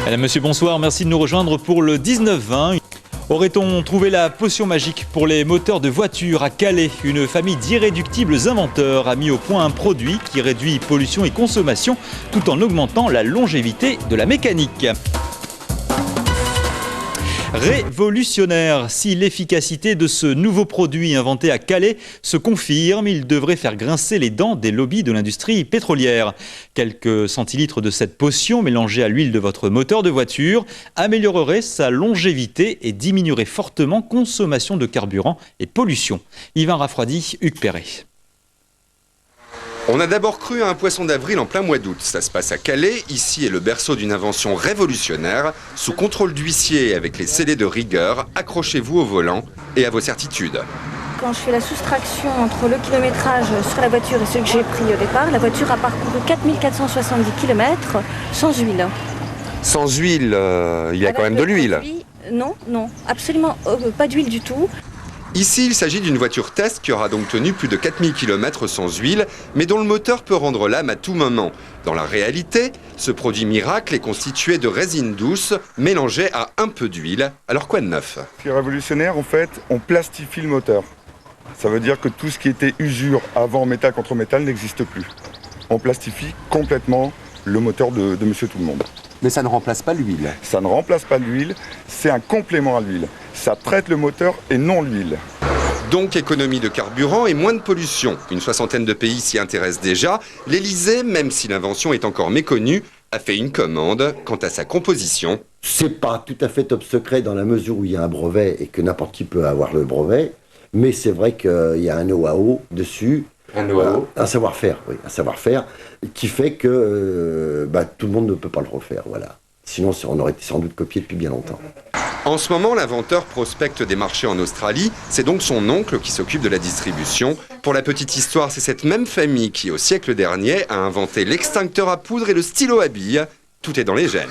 Madame, monsieur, bonsoir. Merci de nous rejoindre pour le 19-20. Aurait-on trouvé la potion magique pour les moteurs de voitures à Calais? Une famille d'irréductibles inventeurs a mis au point un produit qui réduit pollution et consommation tout en augmentant la longévité de la mécanique. Révolutionnaire, si l'efficacité de ce nouveau produit inventé à Calais se confirme, il devrait faire grincer les dents des lobbies de l'industrie pétrolière. Quelques centilitres de cette potion mélangée à l'huile de votre moteur de voiture améliorerait sa longévité et diminuerait fortement consommation de carburant et pollution. Yvain Raffroidi, Hugues Perret. On a d'abord cru à un poisson d'avril en plein mois d'août. Ça se passe à Calais. Ici est le berceau d'une invention révolutionnaire. Sous contrôle d'huissier et avec les scellés de rigueur, accrochez-vous au volant et à vos certitudes. Quand je fais la soustraction entre le kilométrage sur la voiture et ce que j'ai pris au départ, la voiture a parcouru 4470 km sans huile. Sans huile, il y a quand même de l'huile. Non, absolument pas d'huile du tout. Ici, il s'agit d'une voiture test qui aura donc tenu plus de 4000 km sans huile, mais dont le moteur peut rendre l'âme à tout moment. Dans la réalité, ce produit miracle est constitué de résine douce mélangée à un peu d'huile. Alors quoi de neuf? Ce qui est révolutionnaire, en fait, on plastifie le moteur. Ça veut dire que tout ce qui était usure avant métal contre métal n'existe plus. On plastifie complètement le moteur de Monsieur Tout-le-Monde. Mais ça ne remplace pas l'huile. Ça ne remplace pas l'huile, c'est un complément à l'huile. Ça traite le moteur et non l'huile. Donc économie de carburant et moins de pollution. Une soixantaine de pays s'y intéressent déjà. L'Elysée, même si l'invention est encore méconnue, a fait une commande quant à sa composition. C'est pas tout à fait top secret dans la mesure où il y a un brevet et que n'importe qui peut avoir le brevet. Mais c'est vrai qu'il y a un know-how dessus. Un know-how. Un savoir-faire, oui, un savoir-faire qui fait que tout le monde ne peut pas le refaire, voilà. Sinon, on aurait été sans doute copié depuis bien longtemps. En ce moment, l'inventeur prospecte des marchés en Australie. C'est donc son oncle qui s'occupe de la distribution. Pour la petite histoire, c'est cette même famille qui, au siècle dernier, a inventé l'extincteur à poudre et le stylo à billes. Tout est dans les gènes.